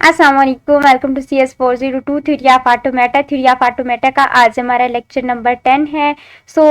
अस्सलाम वालेकुम, welcome to CS402 theory of automata. Theory of automata का आज हमारा लेक्चर नंबर 10 है।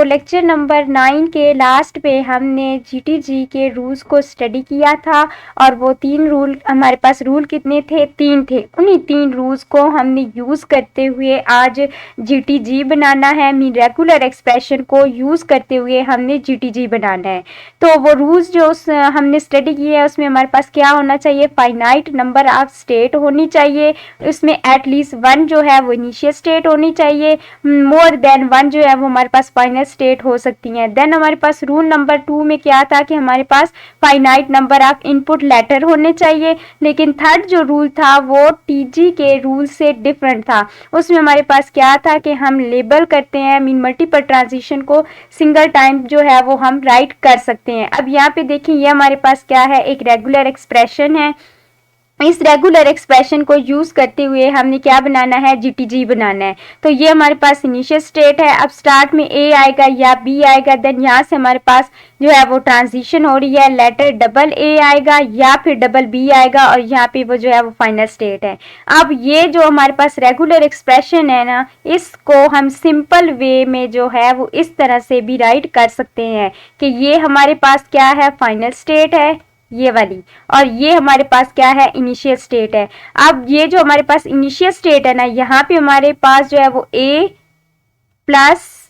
लेक्चर नंबर 9 के लास्ट पे हमने GTG के रूल्स को स्टडी किया था और वो 3 रूल हमारे पास रूल कितने थे? 3 थे। उन्हीं 3 रूल्स को हमने यूज़ करते हुए आज GTG बनाना है। मीन रेगुलर एक्सप्रेशन को यूज़ करते हुए हमने GTG बनाना है। तो वो रूल्स जो हमने स्टडी किए हैं उसमें हमारे पास क्या होना चाहिए? फाइनाइट नंबर ऑफ स्टेट होनी चाहिए, उसमें एटलीस्ट 1 जो है वो इनिशियल स्टेट होनी चाहिए, मोर देन 1 जो है वो हमारे पास फाइनल स्टेट हो सकती हैं। देन हमारे पास रूल नंबर 2 में क्या था कि हमारे पास finite number of input letter होने चाहिए। लेकिन थर्ड जो रूल था वो TG के रूल से डिफरेंट था। उसमें हमारे पास क्या था कि हम लेबल करते हैं, मीन मल्टीपल ट्रांजिशन को सिंगल टाइम जो है वो हम राइट कर सकते हैं। अब यहाँ पे देखिए ये हमारे पास क्या है, एक रेगुलर एक्सप्रेशन है। इस रेगुलर एक्सप्रेशन को यूज करते हुए हमने क्या बनाना है? GTG बनाना है। तो ये हमारे पास इनिशियल स्टेट है। अब स्टार्ट में A आएगा या B आएगा, देन यहाँ से हमारे पास जो है वो ट्रांजिशन हो रही है, लेटर डबल A आएगा या फिर डबल B आएगा और यहाँ पे वो जो है वो फाइनल स्टेट है। अब ये जो हमारे पास रेगुलर एक्सप्रेशन है ना, इसको हम सिंपल वे में जो है वो इस तरह से भी राइट कर सकते हैं कि ये हमारे पास क्या है? फाइनल स्टेट है ये वाली, और ये हमारे पास क्या है? इनिशियल स्टेट है। अब ये जो हमारे पास इनिशियल स्टेट है ना, यहाँ पे हमारे पास जो है वो A प्लस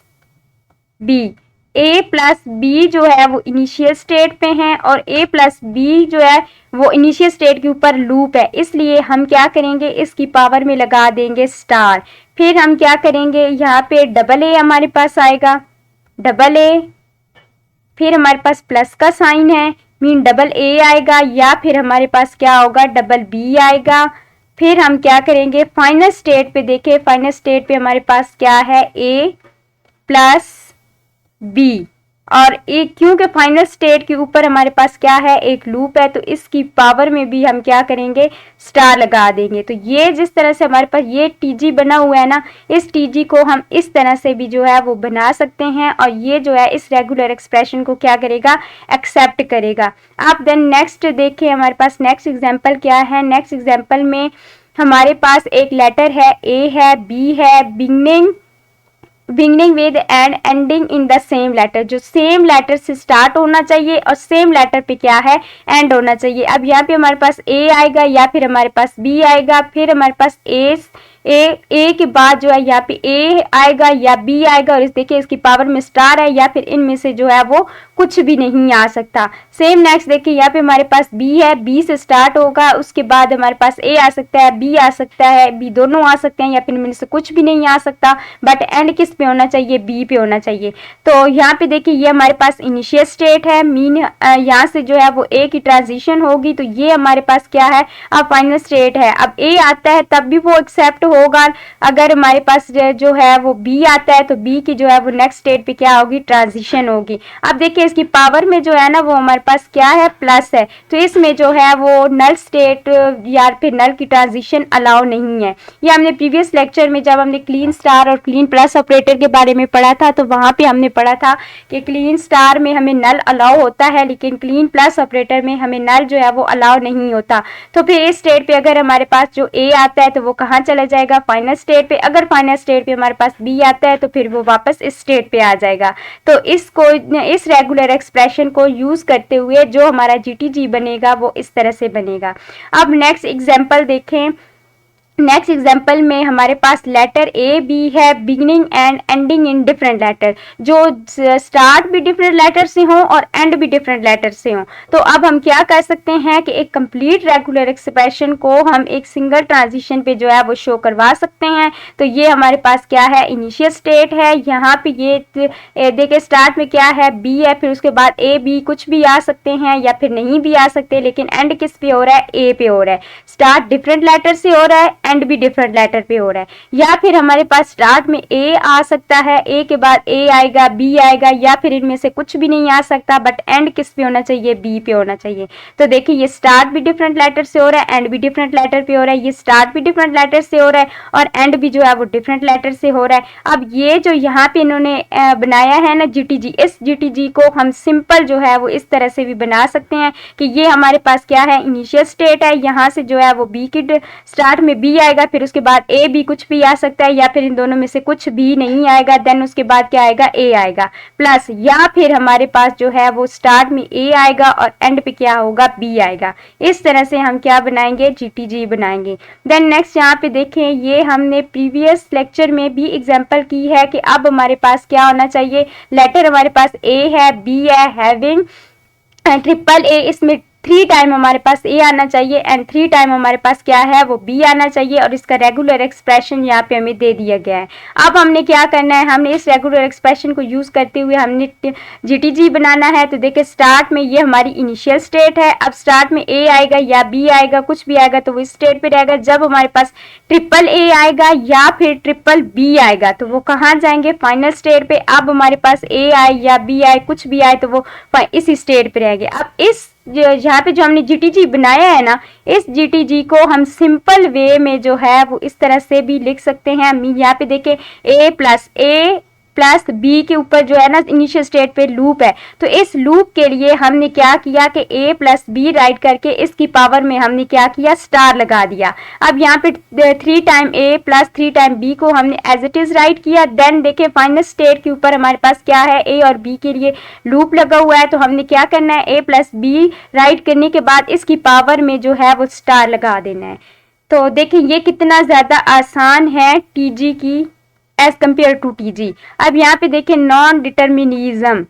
B जो है वो इनिशियल स्टेट पे है और A प्लस B जो है वो इनिशियल स्टेट के ऊपर लूप है। इसलिए हम क्या करेंगे? इसकी पावर में लगा देंगे स्टार। फिर हम क्या करेंगे? यहाँ पे डबल A हमारे पास आएगा, डबल A, फिर हमारे पास प्लस का साइन है, मीन डबल A आएगा या फिर हमारे पास क्या होगा? डबल B आएगा। फिर हम क्या करेंगे? फाइनल स्टेट पे देखें, फाइनल स्टेट पे हमारे पास क्या है? A प्लस B, और एक क्योंकि फाइनल स्टेट के ऊपर हमारे पास क्या है? एक लूप है, तो इसकी पावर में भी हम क्या करेंगे? स्टार लगा देंगे। तो ये जिस तरह से हमारे पास ये TG बना हुआ है ना, इस TG को हम इस तरह से भी जो है वो बना सकते हैं और ये जो है इस रेगुलर एक्सप्रेशन को क्या करेगा? एक्सेप्ट करेगा। अब देन नेक्स्ट देखिए हमारे पास नेक्स्ट एग्जाम्पल क्या है। नेक्स्ट एग्जाम्पल में हमारे पास एक लेटर है, A है, B है, beginning with and ending in the same letter, जो सेम लेटर से स्टार्ट होना चाहिए और सेम लेटर पे क्या है? एंड होना चाहिए। अब यहाँ पे हमारे पास A आएगा या फिर हमारे पास B आएगा, फिर हमारे पास A के बाद जो है यहाँ पे A आएगा या B आएगा, और इस देखिए इसकी पावर में स्टार है या फिर इनमें से जो है वो कुछ भी नहीं आ सकता। सेम नेक्स्ट देखिए यहाँ पे हमारे पास B है, B से स्टार्ट होगा, उसके बाद हमारे पास A आ सकता है, B आ सकता है, B दोनों आ सकते हैं या फिर इनमें से कुछ भी नहीं आ सकता, बट एंड किस पे होना चाहिए? B पे होना चाहिए। तो यहाँ पे देखिए ये हमारे पास इनिशियल स्टेट है, मीन यहाँ से जो है वो A की ट्रांजिशन होगी, तो ये हमारे पास क्या है? अब फाइनल स्टेट है। अब A आता है तब भी वो एक्सेप्ट होगा। अगर हमारे पास जो है वो B आता है तो B की जो है वो नेक्स्ट स्टेट पे क्या होगी? ट्रांजिशन होगी। अब देखिए इसकी पावर में जो है ना वो हमारे पास क्या है? प्लस है, तो इसमें जो है वो नल स्टेट या फिर नल की ट्रांजिशन अलाउ नहीं है। ये हमने प्रीवियस लेक्चर में जब हमने क्लीन स्टार और क्लीन प्लस ऑपरेटर के बारे में पढ़ा था, तो वहां पे हमने पढ़ा था कि क्लीन स्टार में हमें नल अलाउ होता है, लेकिन क्लीन प्लस ऑपरेटर में हमें नल जो है वो अलाउ नहीं होता। तो फिर इस स्टेट पे अगर हमारे पास जो A आता है तो वो कहाँ चला जाएगा? फाइनल स्टेट पे। अगर फाइनल स्टेट पे हमारे पास B आता है तो फिर वो वापस इस स्टेट पे आ जाएगा। तो इसको इस रेगुलर एक्सप्रेशन को यूज करते हुए जो हमारा GTG बनेगा वो इस तरह से बनेगा। अब नेक्स्ट एग्जांपल देखें। नेक्स्ट एग्जाम्पल में हमारे पास लेटर A B है, beginning and ending in different letter, जो स्टार्ट भी डिफरेंट लेटर से हो और एंड भी डिफरेंट लेटर से हो। तो अब हम क्या कर सकते हैं कि एक कंप्लीट रेगुलर एक्सप्रेशन को हम एक सिंगल ट्रांजिशन पे जो है वो शो करवा सकते हैं। तो ये हमारे पास क्या है? इनिशियल स्टेट है। यहाँ पे ये देखिए स्टार्ट में क्या है? B है, फिर उसके बाद A B कुछ भी आ सकते हैं या फिर नहीं भी आ सकते, लेकिन एंड किस पे हो रहा है? A पे हो रहा है। स्टार्ट डिफरेंट लेटर से हो रहा है, एंड भी डिफरेंट लेटर पे हो रहा है, या फिर हमारे पास स्टार्ट में ए आ सकता है, ए के बाद ए आएगा, बी आएगा, या फिर इनमें से कुछ भी नहीं आ सकता, बट एंड किस पे होना चाहिए, बी पे होना चाहिए। तो देखिए ये स्टार्ट भी डिफरेंट लेटर से हो रहा है, एंड भी डिफरेंट लेटर पे हो रहा है, ये स्टार्ट भी डिफरेंट लेटर से हो रहा है और एंड भी जो है वो डिफरेंट लेटर से हो रहा है। अब ये जो यहाँ पे इन्होंने बनाया है ना जीटीजी, इस जीटीजी को हम सिंपल जो है वो इस तरह से भी बना सकते हैं कि ये हमारे पास क्या है, इनिशियल स्टेट है, यहाँ से जो है वो बी की स्टार्ट में बी आएगा, फिर उसके बाद ए बी कुछ भी आ सकता है, या फिर इन दोनों में से कुछ भी नहीं आएगा, देन उसके बाद क्या आएगा, ए आएगा प्लस, या फिर हमारे पास जो है वो स्टार्ट में ए आएगा और एंड पे क्या होगा, बी आएगा। इस तरह से हम क्या बनाएंगे, जीटीजी बनाएंगे। देन नेक्स्ट यहाँ पे देखें, ये हमने प्रीवियस लेक्चर में भी एग्जांपल की है कि अब हमारे पास क्या होना चाहिए, लेटर हमारे पास ए है, बी है, हैविंग ट्रिपल ए, इसमें 3 टाइम हमारे पास ए आना चाहिए एंड 3 टाइम हमारे पास क्या है, वो बी आना चाहिए, और इसका रेगुलर एक्सप्रेशन यहाँ पे हमें दे दिया गया है। अब हमने क्या करना है, हमने इस रेगुलर एक्सप्रेशन को यूज करते हुए हमने जीटीजी बनाना है। तो देखिए स्टार्ट में ये हमारी इनिशियल स्टेट है, अब स्टार्ट में ए आएगा या बी आएगा, कुछ भी आएगा तो वो स्टेट पे रहेगा। जब हमारे पास ट्रिपल ए आएगा या फिर ट्रिपल बी आएगा तो वो कहाँ जाएंगे, फाइनल स्टेट पे। अब हमारे पास ए आए या बी आए, कुछ भी आए तो वो इस स्टेट पे रहेंगे। अब इस यहाँ पे जो हमने जीटीजी बनाया है ना, इस जीटीजी को हम सिंपल वे में जो है वो इस तरह से भी लिख सकते हैं। यहाँ पे देखे ए प्लस बी के ऊपर जो है ना इनिशियल स्टेट पे लूप है, तो इस लूप के लिए हमने क्या किया कि ए प्लस बी राइट करके इसकी पावर में हमने क्या किया, स्टार लगा दिया। अब यहाँ पे 3 टाइम ए प्लस 3 टाइम बी को हमने एज इट इज राइट किया। देन देखिए फाइनल स्टेट के ऊपर हमारे पास क्या है, ए और बी के लिए लूप लगा हुआ है, तो हमने क्या करना है, ए प्लस बी राइट करने के बाद इसकी पावर में जो है वो स्टार लगा देना है। तो देखिए ये कितना ज्यादा आसान है टीजी की एज कम्पेयर टू टीजी। अब यहाँ पे देखें non determinism,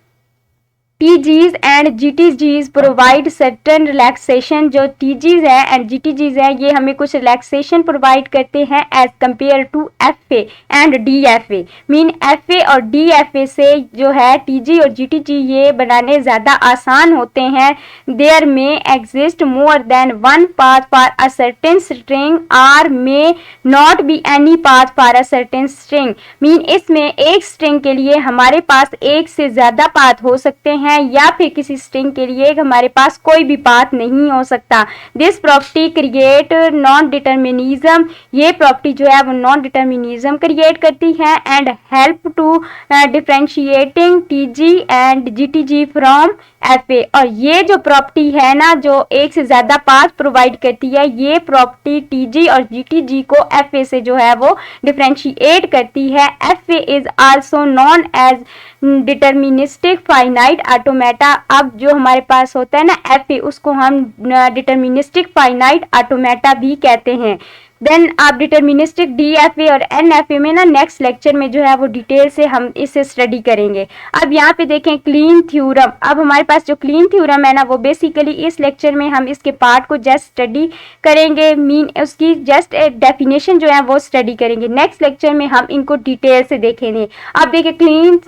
TGs and GTGs provide certain relaxation. जो TGs है एंड GTGs है ये हमें कुछ रिलैक्सेशन प्रोवाइड करते हैं as compare to FA and DFA। Mean FA और DFA से जो है TG और GTG ये बनाने ज़्यादा आसान होते हैं। देयर में exist more than one path for a certain string or may not be any path for a certain string. Mean इसमें एक स्ट्रिंग के लिए हमारे पास एक से ज़्यादा पाथ हो सकते हैं या फिर किसी स्ट्रिंग के लिए हमारे पास कोई भी पाथ नहीं हो सकता। This property create non determinism, ये प्रॉपर्टी जो है वो नॉन डिटर्मिनिज्म क्रिएट करती है and help to differentiating TG and GTG from FA। और ये जो प्रॉपर्टी है ना जो एक से ज्यादा पाथ प्रोवाइड करती है, ये प्रॉपर्टी टीजी और जीटीजी को FA से जो है वो डिफरेंशिएट करती है। FA is also known as deterministic finite automata. अब जो हमारे पास होता है ना FA, उसको हम डिटर्मिनिस्टिक फाइनाइट ऑटोमेटा भी कहते हैं। देन आप डिटर्मिनिस्टिक DFA और NFA में ना नेक्स्ट लेक्चर में जो है वो डिटेल से हम इसे स्टडी करेंगे। अब यहाँ पे देखें क्लीन थ्योरम। अब हमारे पास जो क्लीन थ्योरम है ना वो बेसिकली इस लेक्चर में हम इसके पार्ट को जस्ट स्टडी करेंगे, मीन उसकी जस्ट डेफिनेशन जो है वो स्टडी करेंगे। नेक्स्ट लेक्चर में हम इनको डिटेल से देखेंगे। अब देखिए clean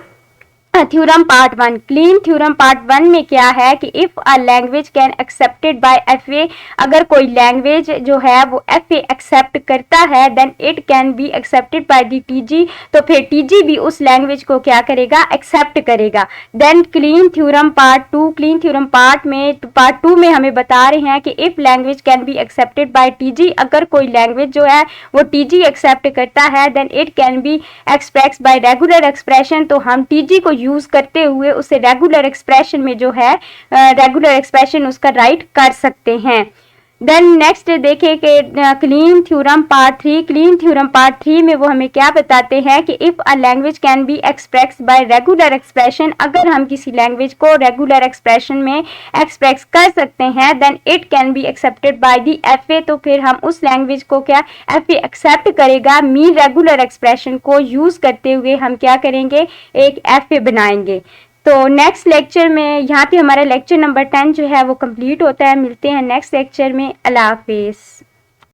theorem part 1। Clean theorem part 1 में क्या है कि if a language can accepted by FA, अगर कोई लैंग्वेज जो है वो FA एक्सेप्ट करता है then it can be accepted by the TG, तो फिर TG भी उस लैंग्वेज को क्या करेगा, एक्सेप्ट करेगा। Then Kleene theorem part 2, Kleene theorem part 2 में हमें बता रहे हैं कि if language can be accepted by TG, अगर कोई लैंग्वेज जो है वो TG एक्सेप्ट करता है then it can be express by regular expression, तो हम TG को यूज करते हुए उसे रेगुलर एक्सप्रेशन में जो है रेगुलर एक्सप्रेशन उसका राइट कर सकते हैं। देन नेक्स्ट देखें कि clean theorem part 3। Clean theorem part 3 में वो हमें क्या बताते हैं कि if a language can be express by regular expression, अगर हम किसी लैंग्वेज को रेगुलर एक्सप्रेशन में एक्सप्रेस कर सकते हैं then it can be accepted by the FA, तो फिर हम उस लैंग्वेज को क्या FA एक्सेप्ट करेगा। मीन रेगुलर एक्सप्रेशन को यूज करते हुए हम क्या करेंगे, एक FA बनाएंगे। तो नेक्स्ट लेक्चर में यहाँ पे हमारा लेक्चर नंबर 10 जो है वो कंप्लीट होता है। मिलते हैं नेक्स्ट लेक्चर में। अल्लाह हाफिज़।